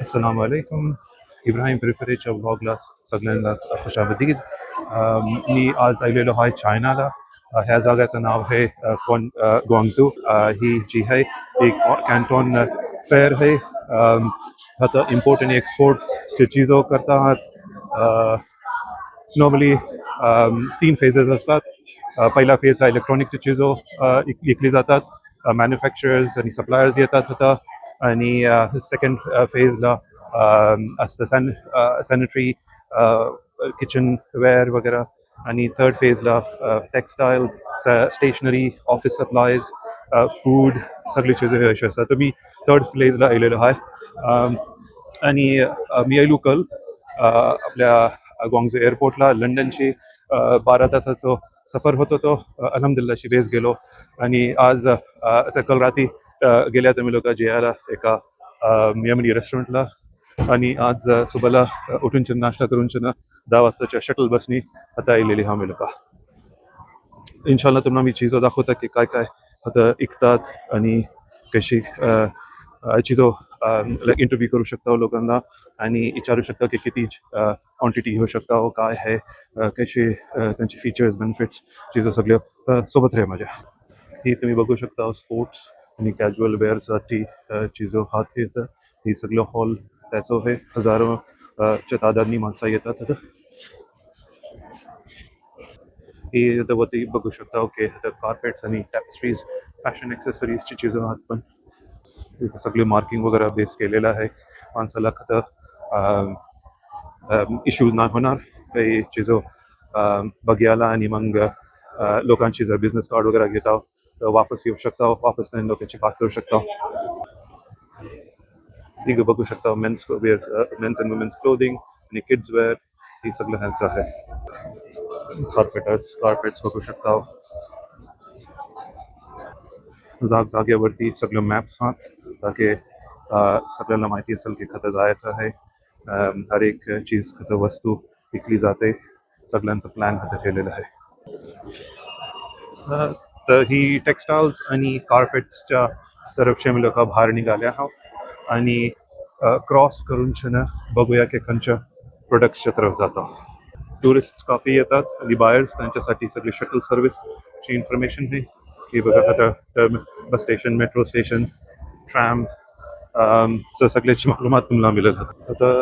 अस्सलाम वालेकुम. इब्राहिम पेरिफेरीच्या व्लॉगला सगळ्यांना खुशामदीद. मी आज आलेलो आहे चायनाला. ह्या जागेचं नाव आहे ग्वांगझू. ही जी आहे एक कॅन्टॉन फेअर आहे. आता इम्पोर्ट आणि एक्सपोर्ट ची चीज़ों करता आहात. नॉर्मली 3 फेजेस असतात. पहिला फेजला इलेक्ट्रॉनिकची चीज़ों विकली जातात. मॅन्युफॅक्चरर्स आणि सप्लायर्स येतात आता. आणि सेकंड फेजला असतं सॅनिटरी किचन वेअर वगैरे. आणि थर्ड फेजला textile, stationery, office supplies, food सगळी चीज़ें अशी असतात. तर मी थर्ड फेजला आलेलो आहे. आणि मी आयलो कल आपल्या ग्वांगझू एअरपोर्टला. लंडनची 12 तासाचं सफर होतो तो. अल्हम्दुलिल्लाह बेस गेलो. आणि आज कल रात्री गेल्या तर मी लोक जेवायला एका यमनी रेस्टॉरंटला. आणि आज सुबहला उठून नाश्ता करून 10 वाजताच्या शटल बसनी आता आलेली हा मी लोक. इन्शाल्लाह तुम्हाला मी चीज़ो दाखवता की काय काय आता ऐकतात आणि कशी चीज़ो इंटरव्ह्यू करू शकता लोकांना आणि विचारू शकता की किती क्वांटिटी घेऊ शकता हो, काय आहे, कसे त्यांचे फीचर्स बेनिफिट्स चीज़ो सगळं सोबत राहा माझ्या. ही तुम्ही बघू शकता स्पोर्ट्स आणि कॅज्युअल वेअरसाठी चीज़ो हात येतं. ही सगळं हॉल त्याचं आहे. हजारो च्या तादादनी माणसं येतात आता. ही वरती बघू शकता ओके कार्पेट्स आणि टॅपेस्ट्रीज, फॅशन ॲक्सेसरीजची चीज़ो आहात. पण सगळे मार्किंग वगैरे बेस केलेलं आहे. माणसाला खतं इश्यूज नाही होणार काही चीज़ो बघायला. आणि मग लोकांची जर बिझनेस कार्ड वगैरे घेता तर वापस येऊ शकता. वापस नाही लोकांची बात करू शकता. ठीक बघू शकता men's wear, men's and women's clothing आणि किड्स वेअर. ही सगळं ह्यांचं आहे. कार्पेट्स बघू शकता. जागेवरती सगळं मॅप्स आहात ताकी सगळ्यांना माहिती असेल की खतं जायचं आहे. हर एक चीज खतं वस्तू विकली जाते. सगळ्यांचं प्लॅन खतं केलेलं आहे. तर ही टेक्स्टाईल्स आणि कार्पेट्सच्या तरफचे मी लोक बाहेर निघाले आहोत. आणि क्रॉस करून बघूया की कोणत्या प्रोडक्ट्सच्या तरफ जातो. टुरिस्ट काफ़ी येतात आणि बायर्स त्यांच्यासाठी सगळी शटल सर्व्हिसची इन्फॉर्मेशन आहे. की बघा आता bus station, metro station, tram सगळ्याची मालूमात तुम्हाला मिळेल. आता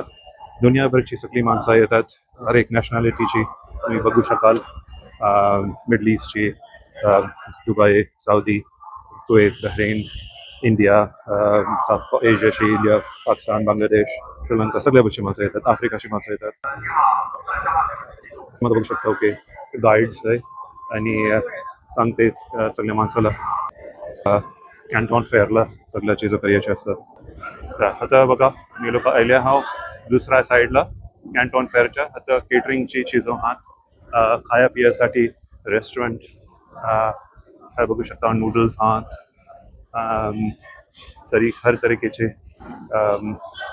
दुनियाभरची सगळी माणसं येतात. हर एक नॅशनॅलिटीची तुम्ही बघू शकाल. मिडल ईस्टची, Dubai, Saudi, Kuwait, Bahrain, India, South एशियाची, इंडिया, पाकिस्तान, बांगलादेश, श्रीलंका सगळ्याची माणसं येतात. आफ्रिकाची माणसं येतात. बघू शकता ओके गाईड्स आहे आणि सांगते सगळ्या माणसाला कॅन्टॉन फेअरला सगळ्या चीज़ो करायच्या असतात. तर आता बघा मी लोक आले आहो दुसऱ्या साईडला कॅन्टॉन फेअरच्या. आता केटरिंगची चीज़ो आहात. खाया पियासाठी रेस्टॉरंट बघू शकता. नूडल्स आहात. तरी हर तरीकेचे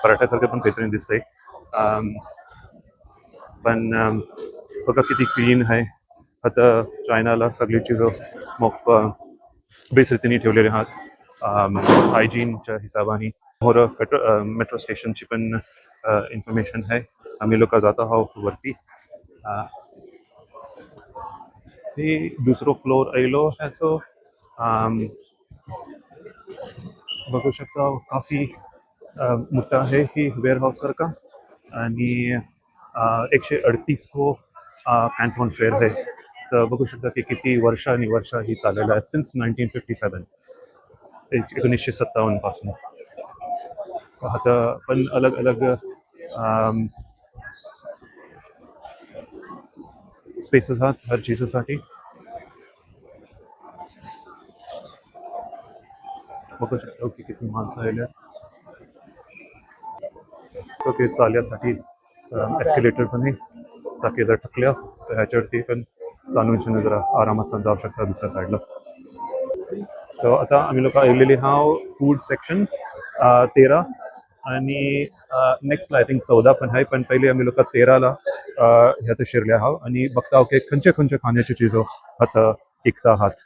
पराठ्यासारखे पण काहीतरी दिसतंय. पण बघा किती क्लीन आहे. आता चायनाला सगळी चीज़ो मग बेसरीतीने ठेवलेले आहात हायजीनच्या हिसाबाने. मोर मेट्रो स्टेशनची पण इन्फॉर्मेशन आहे. आम्ही लोक जात आहोत वरती. हे दुसरं फ्लोर आयलो ह्याचं. बघू शकता काफ़ी मोठा आहे ही वेअरहाऊस सारखा. आणि 138 कॅन्टॉन फेअर आहे. तर बघू शकता की किती वर्षांनी वर्ष ही चाललेलं आहे. सिन्स 1957, 1957 पासून. आता पण अलग अलग स्पेसेस आहात हर चीजसाठी. बघू शकता की किती माणसं आलेल्या. ओके चालण्यासाठी एस्केलेटर पण आहे ताकी जर थकल्या तर ह्याच्यावरती पण चालून जरा आरामात पण जाऊ शकता दुसऱ्या साईडला. तर आता आम्ही लोक आलेली हा फूड सेक्शन 13 आणि नेक्स्ट आय थिंक 14 पण आहे. पण पहिले आम्ही लोक 13ला ह्यात शिरले आहोत आणि बघता ओके खंच्या खाण्याची चीजो आता ऐकता आहात.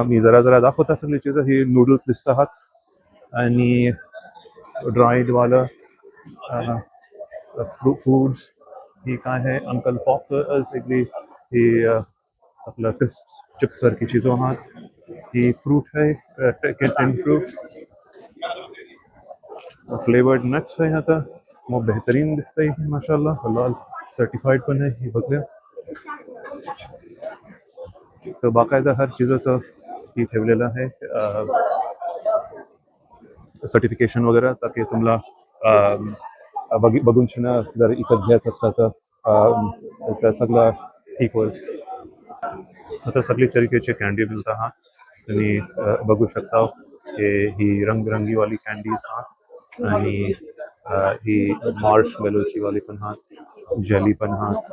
मी जरा दाखवता सगळी चीजं. ही नूडल्स दिसत आहात आणि ड्राईडवालं फूड्स ही काय आहे अंकल पॉप सगळी ही आपलं क्रिस्प चिप्स सारखी चीज़ों आहात ही फ्रूट है टेन फ्रूट फ्लेवर्ड नट्स आहे आता मग बेहतरीन दिसतंय हे माशाल्लाह हलाल सर्टिफाईड पण आहे हे बघूया तर बाकायदा हर चीज़ाचं ही ठेवलेलं आहे सर्टिफिकेशन वगैरे ताकि तुम्हाला बघून शिना जर इकत घ्यायचं असलं तर सगळं ठीक होईल आता सगळी तरीकेचे कॅन्डी मिळत आहात तुम्ही बघू शकता की ही रंगबिरंगी वाली कॅन्डीज आहात आणि ही मार्श मेलोची वाली पण आहात जेली पण आहात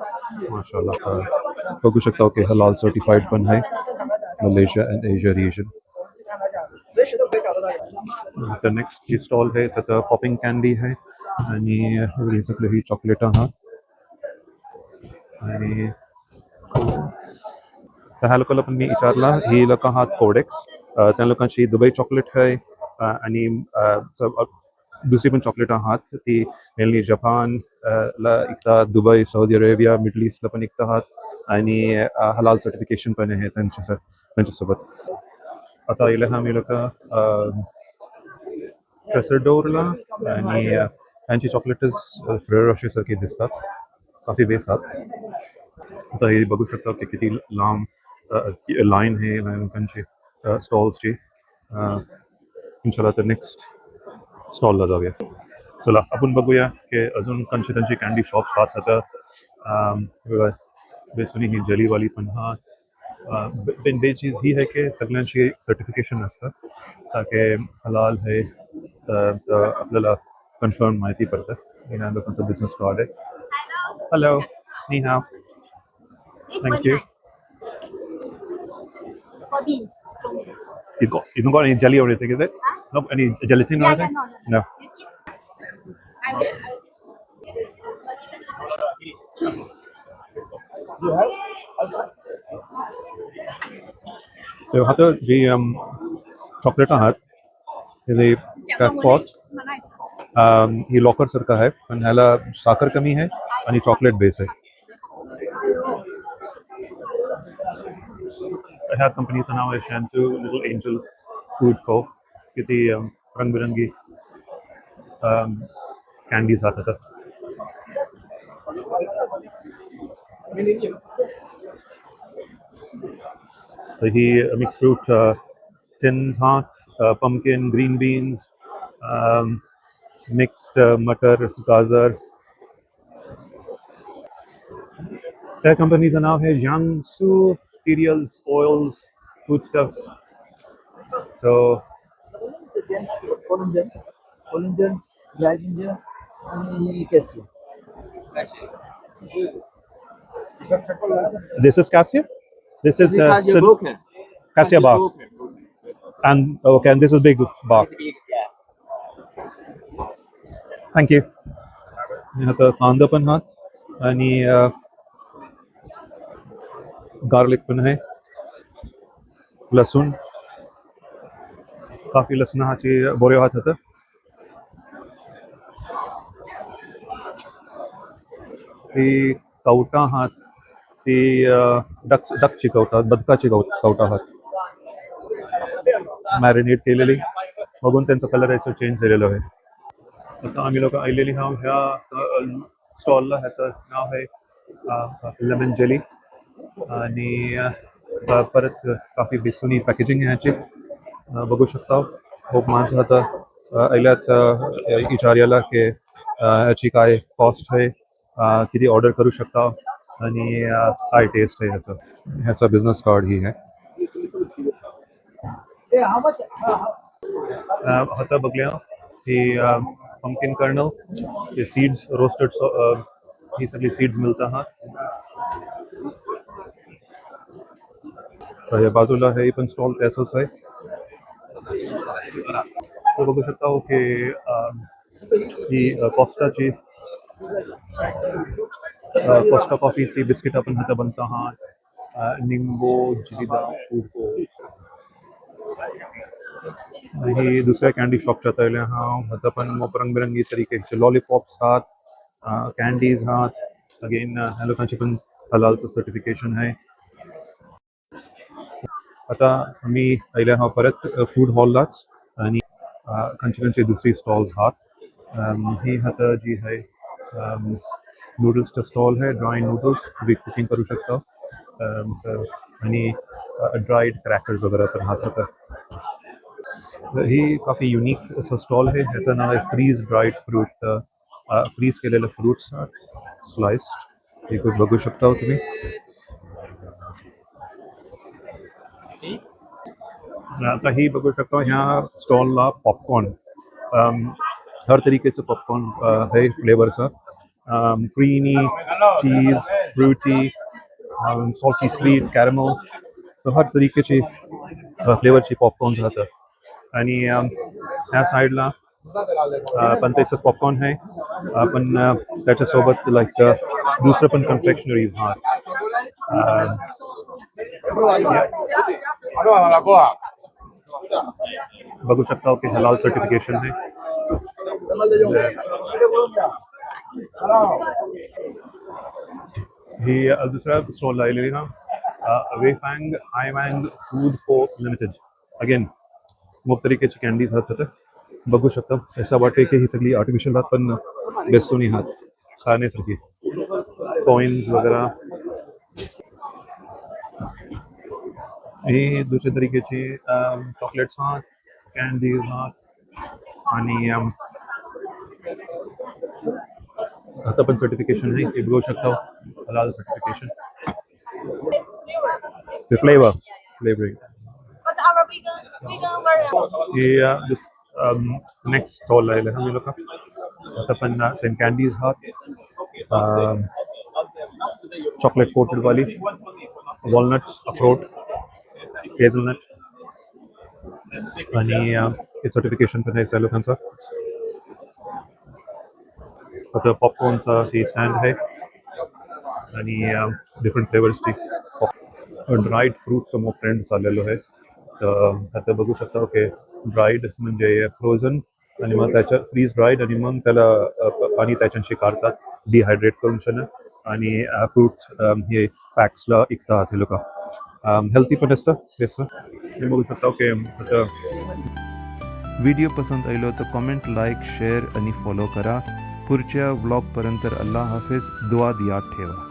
माशाल्लाह बघू शकता की हलाल सर्टिफाईड पण आहे मलेशिया अँड एशिया रिजन तर नेक्स्ट जी स्टॉल है तर पॉपिंग कॅन्डी आहे आणि हे सगळे ही चॉकलेट आहात आणि तर ह्या लोकांना पण मी विचारला ही लोक आहात कोडेक्स त्या लोकांची दुबई चॉकलेट आहे आणि दुसरी पण चॉकलेट आहात ती मेनली जपान ला इकता दुबई सौदी अरेबिया मिडल ईस्टला पण इकता आहात आणि हलाल सर्टिफिकेशन पण आहे त्यांच्यासोबत आता इला आम्ही लोक ट्रेसरडोरला आणि यांची चॉकलेटच फ्रेअर सारखी दिसतात काफी बेस आहात आता हे बघू शकता की किती लांब लाईन आहे लोकांची स्टॉल्सची इन्शाल्लाह तर नेक्स्ट स्टॉलला जाऊया चला आपण बघूया की अजून त्यांची कॅन्डी शॉप्स आहात आता बेसुनी ही जलीवाली पण आहात बे चीज़ ही है कि सगळ्यांची सर्टिफिकेशन असतं ताकि हलाल है तर आपल्याला कन्फर्म माहिती पडतं ह्या लोकांचं बिझनेस कार्ड आहे हॅलो नी हाव thank you It's for beans, strong beans. You've got any jelly or anything, is it? Huh? No, any gelatin or Yeah, anything? no. No. You keep. I will. So आता जी chocolate आहात हे कॅटपॉट ही locker सारखं आहे पण ह्याला साखर कमी आहे आणि चॉकलेट बेस आहे ह्या कंपनीचं नाव आहे शॅम्पू लिटल एंजल फूड को किती रंगबिरंगी कॅन्डीज आहात आता तर ही मिक्स फ्रूट टिन्स आहात पम्पकिन ग्रीन बीन्स मिक्स्ड मटर गाजर त्या कंपनीचं नाव आहे Jiangsu cereals, oils, foodstuffs. So, Coriander, dry ginger, and cassia. this is cassia. This is Cassia broken. cassia bark, and okay, and this is big bark. Thank you. आता कांदा पण आहात आणि garlic पण आहे लसूण काफी लसणाची बोरे आहात आता ती कवटा आहात ती डकची कवटा बदकाची कवटा आहात मॅरिनेट केलेली बघून त्यांचा कलर याचा चेंज झालेला आहे आता आम्ही लोक आलेली आहोत ह्या स्टॉलला ह्याचं नाव आहे लेमन जेली आणि परत काफी बेसुनी पॅकेजिंग आहे ह्याची बघू शकता खूप माणसं आता आल्यात विचारायला की ह्याची काय कॉस्ट आहे किती ऑर्डर करू शकता आणि काय टेस्ट आहे ह्याचा बिझनेस कार्ड ही आहे आता बघल्या ही पंपकिन कर्नल हे सीड्स रोस्टेड ही सगळी सीड्स मिळत आहात या बाजूला हे पण स्टॉल त्याचंच आहे तो बघू शकता हो की ही कॉस्टाची कॉस्टा कॉफीची बिस्किट आपण आता बनत आहात निंबो जिदा फूड ही दुसऱ्या कॅन्डी शॉपच्या तयले हांव आतां पण मोप रंगबिरंगी तरीकेचे लॉलीपॉप्स आहात कॅन्डीज आहात अगेन ह्या लोकांचे पण हलालचं सर्टिफिकेशन आहे आता आम्ही आयले हा परत फूड हॉललाच आणि खंयची खंयची दुसरी स्टॉल्स आहात ही आता जी आहे नूडल्सचा स्टॉल है ड्राई नूडल्स तुम्ही कुकिंग करू शकता आणि ड्राईड क्रॅकर्स वगैरे पण आहात आता ही काफ़ी युनिक असं स्टॉल आहे ह्याचं नाव आहे फ्रीज ड्राईड फ्रूट फ्रीज केलेलं फ्रूट्स स्लाइस्ड हे खूप बघू शकता तुम्ही आता ही बघू शकता ह्या स्टॉलला पॉपकॉर्न हर तरीकेचं पॉपकॉर्न आहे फ्लेवरचं creamy cheese fruity salty sweet caramel so हर तरीकेची फ्लेवरची पॉपकॉर्न्स राहतात आणि ह्या साईडला पण त्याचं पॉपकॉर्न आहे पण त्याच्यासोबत लाईक दुसरं पण कन्फेक्शनरीज आहात बघू शकता की हलाल सर्टिफिकेशन आहे ही दुसऱ्या स्टॉलला आलेली ना वेफँग हायवँग फूड को लिमिटेड अगेन खूप तरीकेची कॅन्डीज आहात बघू शकता असं वाटते की ही सगळी आर्टिफिशियल आहात पण बेसोनी आहात खाण्यासारखी कॉइन्स वगैरे ही दुसऱ्या तरीकेची चॉकलेट्स आहात कॅन्डीज आहात आणि आता पण सर्टिफिकेशन आहे हे बघू शकता हलाल certification flavouring What's our vegan variant? हे नेक्स्ट स्टॉल आहे आम्ही लोक आता पण सेम कॅन्डीज आहात चॉकलेट कोटेड वाली वॉलनट्स अक्रोट हेझलनट आणि हे सर्टिफिकेशन पण आहे त्या लोकांचं आता पॉपकॉर्नचा हे स्टँड आहे आणि डिफरंट फ्लेवर्सची ड्राईड फ्रूटचं मोठं ट्रेंड चाललेलो आहे तर आता बघू शकता ओके ड्राईड म्हणजे फ्रोझन आणि मग त्याच्या फ्रीज ड्राईड आणि मग त्याला पाणी त्याच्याशी काढतात डिहायड्रेट करून शनं आणि फ्रूट हे पॅक्सला विकतात हे लोक हेल्थी पण असतं बेस्ट हे बघू शकता ओके आता व्हिडिओ पसंत आयलो तर कॉमेंट लाईक शेअर आणि फॉलो करा पुढच्या व्लॉगपर्यंत अल्लाह हाफिज दुआत याद ठेवा